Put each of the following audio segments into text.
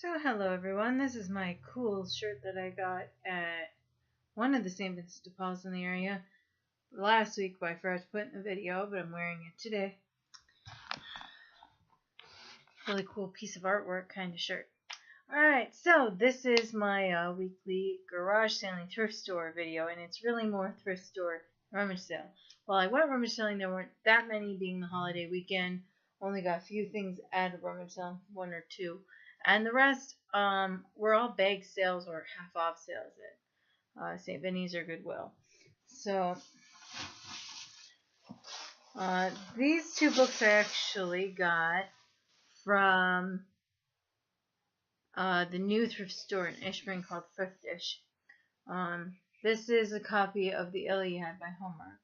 So hello everyone, this is my cool shirt that I got at one of the St. Vincent de Paul's in the area last week, but I forgot to put in the video, but I'm wearing it today. Really cool piece of artwork kind of shirt. Alright, so this is my weekly garage selling thrift store video, and it's really more thrift store rummage sale. Well, I went rummage selling, there weren't that many being the holiday weekend. Only got a few things at rummage selling, one or two. And the rest were all bag sales or half off sales at St. Vinny's or Goodwill. So these two books I actually got from the new thrift store in Ishburn called Thriftish. This is a copy of the Iliad by Homer.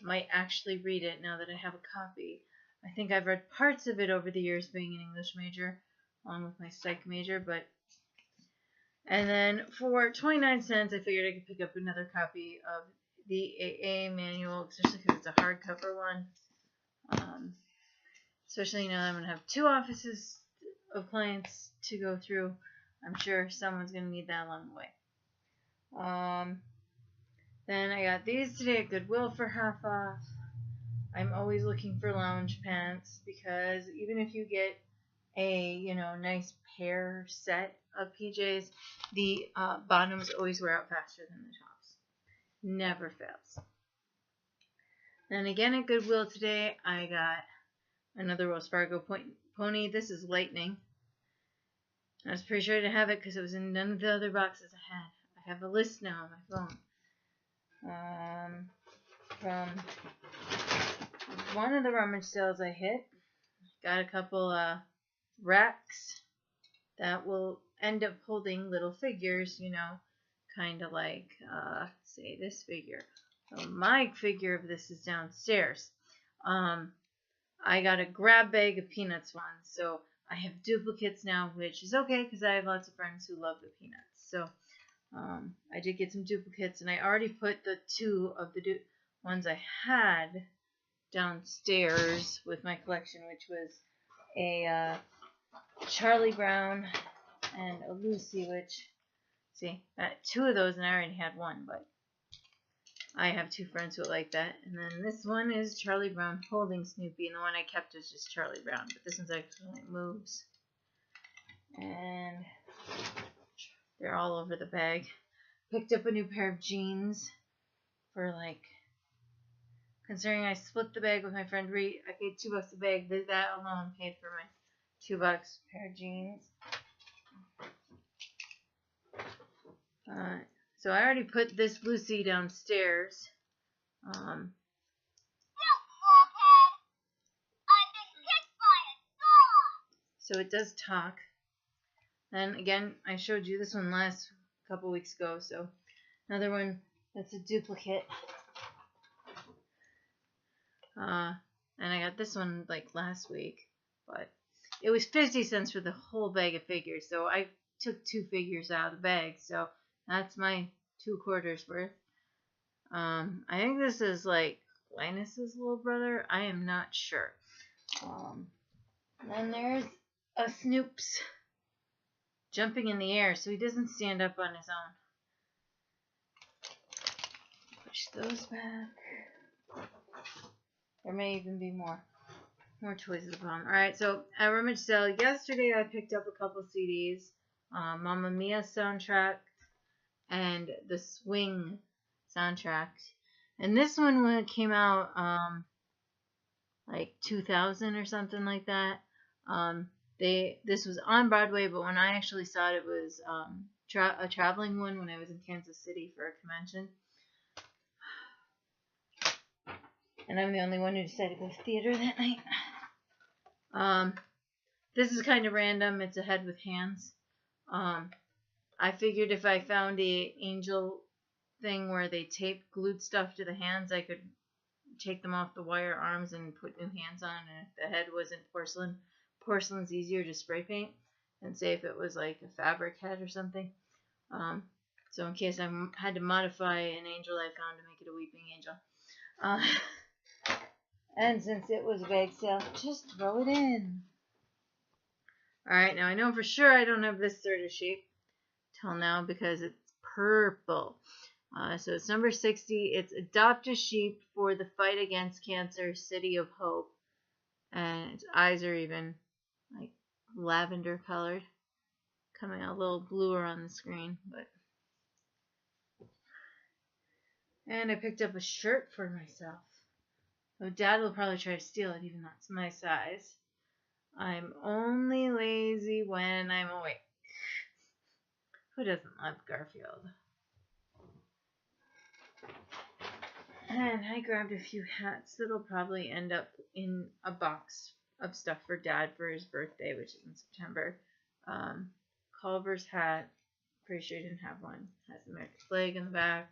Might actually read it now that I have a copy. I think I've read parts of it over the years being an English major, along with my psych major, and then for 29 cents I figured I could pick up another copy of the AA manual, especially because it's a hardcover one. Especially now that I'm going to have two offices of clients to go through. I'm sure someone's going to need that along the way. Then I got these today at Goodwill for half off. I'm always looking for lounge pants because even if you get a nice pair set of PJs, the bottoms always wear out faster than the tops. Never fails. Then again at Goodwill today, I got another Wells Fargo pony. This is Lightning. I was pretty sure I didn't have it because it was in none of the other boxes I had. I have a list now on my phone. From one of the rummage sales I hit, got a couple racks that will end up holding little figures, kind of like, say, this figure. So my figure of this is downstairs. I got a grab bag of Peanuts one, so I have duplicates now, which is okay because I have lots of friends who love the Peanuts. So I did get some duplicates, and I already put the two of the ones I had downstairs with my collection, which was a Charlie Brown and a Lucy, which, see, I got two of those and I already had one, but I have two friends who like that. And then this one is Charlie Brown holding Snoopy, and the one I kept is just Charlie Brown, but this one's actually moves. And they're all over the bag. Picked up a new pair of jeans for considering I split the bag with my friend Ree, I paid $2 a bag. That alone paid for my $2 pair of jeans. So I already put this Lucy downstairs. So it does talk. Then again, I showed you this one last couple weeks ago. So another one that's a duplicate. And I got this one last week, but it was 50 cents for the whole bag of figures. So I took two figures out of the bag. So that's my 2/4 worth. I think this is Linus's little brother. I am not sure. Then there's a Snoops jumping in the air, so he doesn't stand up on his own. Push those back. There may even be more toys at the bottom. Alright, so at rummage sale yesterday I picked up a couple CDs. Mamma Mia soundtrack and the Swing soundtrack. And this one came out 2000 or something like that. This was on Broadway, but when I actually saw it, it was a traveling one when I was in Kansas City for a convention. And I'm the only one who decided to go to theater that night. This is kind of random. It's a head with hands. I figured if I found a angel thing where they glued stuff to the hands, I could take them off the wire arms and put new hands on. And if the head wasn't porcelain's easier to spray paint than say if it was like a fabric head or something. So in case I had to modify an angel I found to make it a weeping angel. And since it was a bag sale, just throw it in. Alright, now I know for sure I don't have this sort of sheep till now because it's purple. So it's number 60. It's Adopt a Sheep for the Fight Against Cancer, City of Hope. And its eyes are even like lavender colored. Coming out a little bluer on the screen. And I picked up a shirt for myself. Oh, Dad will probably try to steal it even though it's my size. I'm only lazy when I'm awake. Who doesn't love Garfield? And I grabbed a few hats that'll probably end up in a box of stuff for Dad for his birthday, which is in September. Culver's hat, pretty sure he didn't have one. Has the American flag in the back.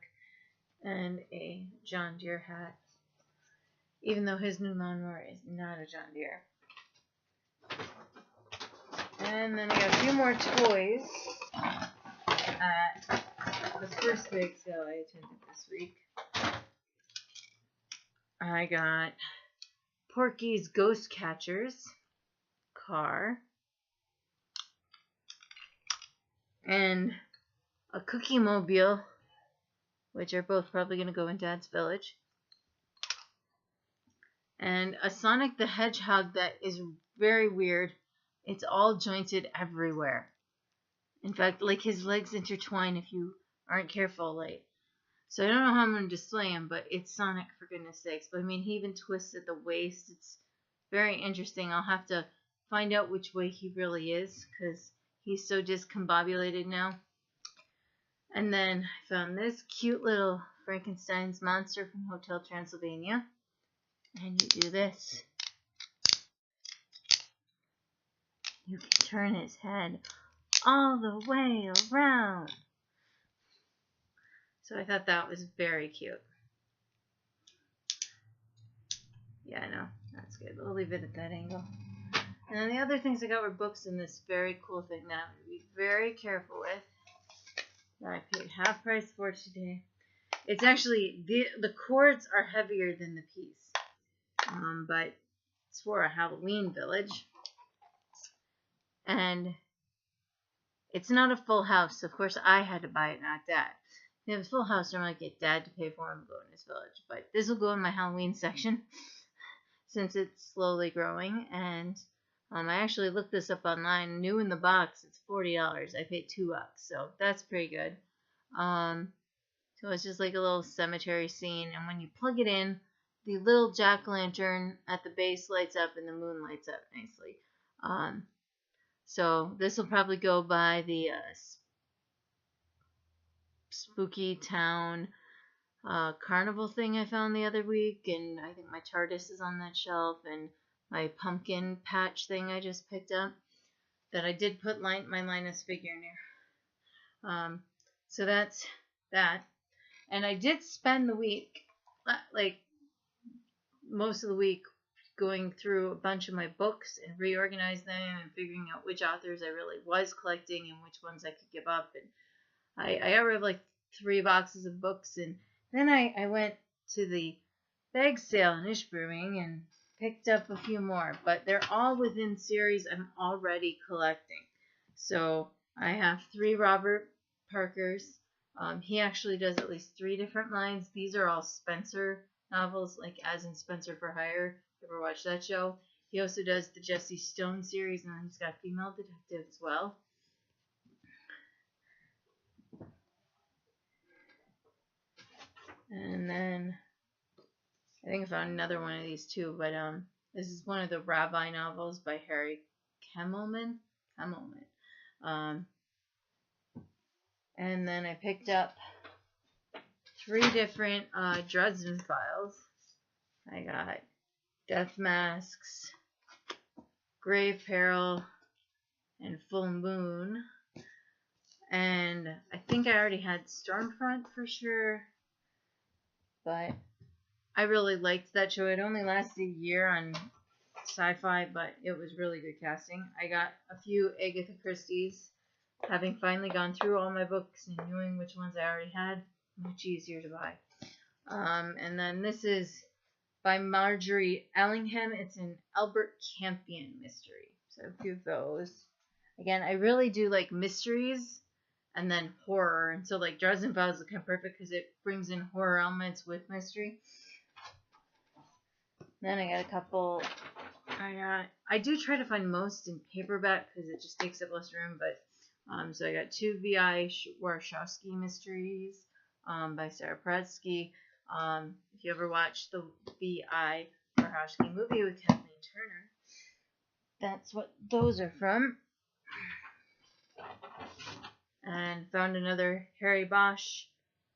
And a John Deere hat. Even though his new lawnmower is not a John Deere. And then I got a few more toys at the first big sale I attended this week. I got Porky's Ghost Catchers car and a Cookie Mobile, which are both probably going to go in Dad's village, and a Sonic the Hedgehog that is very weird. It's all jointed everywhere. In fact, like his legs intertwine if you aren't careful. So I don't know how I'm going to display him, but it's Sonic for goodness sakes. But I mean, he even twists at the waist. It's very interesting. I'll have to find out which way he really is because he's so discombobulated now. And then I found this cute little Frankenstein's monster from Hotel Transylvania. And you do this. You can turn his head all the way around. So I thought that was very cute. Yeah, I know. That's good. We'll leave it at that angle. And then the other things I got were books and this very cool thing that I'm going to be very careful with. That I paid half price for today. It's actually, the cords are heavier than the piece. But it's for a Halloween village. And it's not a full house. Of course, I had to buy it, not Dad. If you have a full house, I'm going to get Dad to pay for him to go in his village. But this will go in my Halloween section since it's slowly growing. And I actually looked this up online. New in the box, it's $40. I paid $2, so that's pretty good. So it's just like a little cemetery scene. And when you plug it in, the little jack-o'-lantern at the base lights up and the moon lights up nicely. So this will probably go by the Spooky Town carnival thing I found the other week, and I think my TARDIS is on that shelf, and my pumpkin patch thing I just picked up that I did put my Linus figure near. So that's that. And I did spend the week, like most of the week, going through a bunch of my books and reorganize them and figuring out which authors I really was collecting and which ones I could give up. And I got rid of like 3 boxes of books, and then I went to the bag sale in Ishbrewing and picked up a few more, but they're all within series I'm already collecting. So I have 3 Robert Parkers. He actually does at least 3 different lines. These are all Spencer novels, like as in Spencer for Hire. Ever watch that show? He also does the Jesse Stone series, and then he's got Female Detective as well. And then I think I found another one of these too, but this is one of the Rabbi novels by Harry Kemmelman. And then I picked up 3 different Dresden Files. I got Death Masks, Grave Peril, and Full Moon. And I think I already had Stormfront for sure, but I really liked that show. It only lasted a year on Sci-Fi, but it was really good casting. I got a few Agatha Christie's, having finally gone through all my books and knowing which ones I already had. Much easier to buy. And then this is by Marjorie Allingham. It's an Albert Campion mystery. So a few of those. Again, I really do like mysteries and then horror. And so like Dresden Files is kind of perfect because it brings in horror elements with mystery. Then I got a couple. I do try to find most in paperback because it just takes up less room. But so I got 2 V.I. Warshawski mysteries by Sarah Pradsky. If you ever watched the V.I. Warshawski movie with Kathleen Turner, that's what those are from. And found another Harry Bosch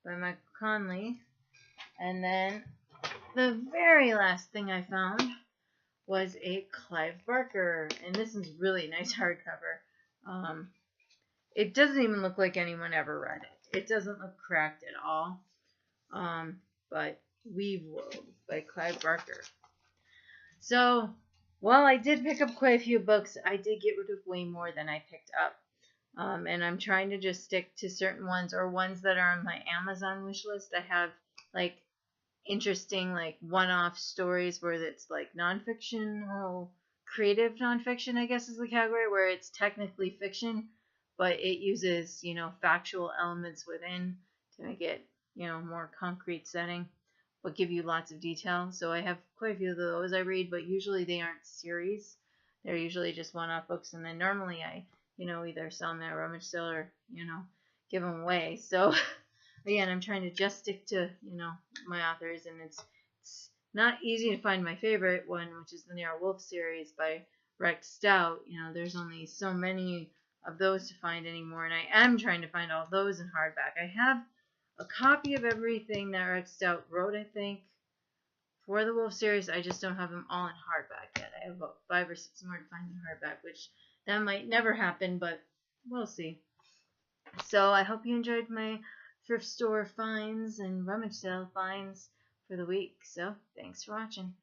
by Michael Conley. And then the very last thing I found was a Clive Barker, and this is really nice hardcover. It doesn't even look like anyone ever read it. It doesn't look cracked at all. But Weave World by Clive Barker. So, while I did pick up quite a few books, I did get rid of way more than I picked up. And I'm trying to just stick to certain ones or ones that are on my Amazon wish list. I have like interesting like one-off stories where it's like nonfiction or creative nonfiction, I guess is the category, where it's technically fiction, but it uses, factual elements within to make it, more concrete setting, but give you lots of detail. So I have quite a few of those I read, but usually they aren't series. They're usually just one-off books, and then normally I, either sell them at a rummage sale or, give them away. So again, I'm trying to just stick to, my authors, and it's not easy to find my favorite one, which is the Nero Wolfe series by Rex Stout. There's only so many of those to find anymore, and I am trying to find all those in hardback. I have a copy of everything that Rex Stout wrote, I think, for the Wolfe series. I just don't have them all in hardback yet. I have about 5 or 6 more to find in hardback, which that might never happen, but we'll see. So I hope you enjoyed my thrift store finds and rummage sale finds for the week. So thanks for watching.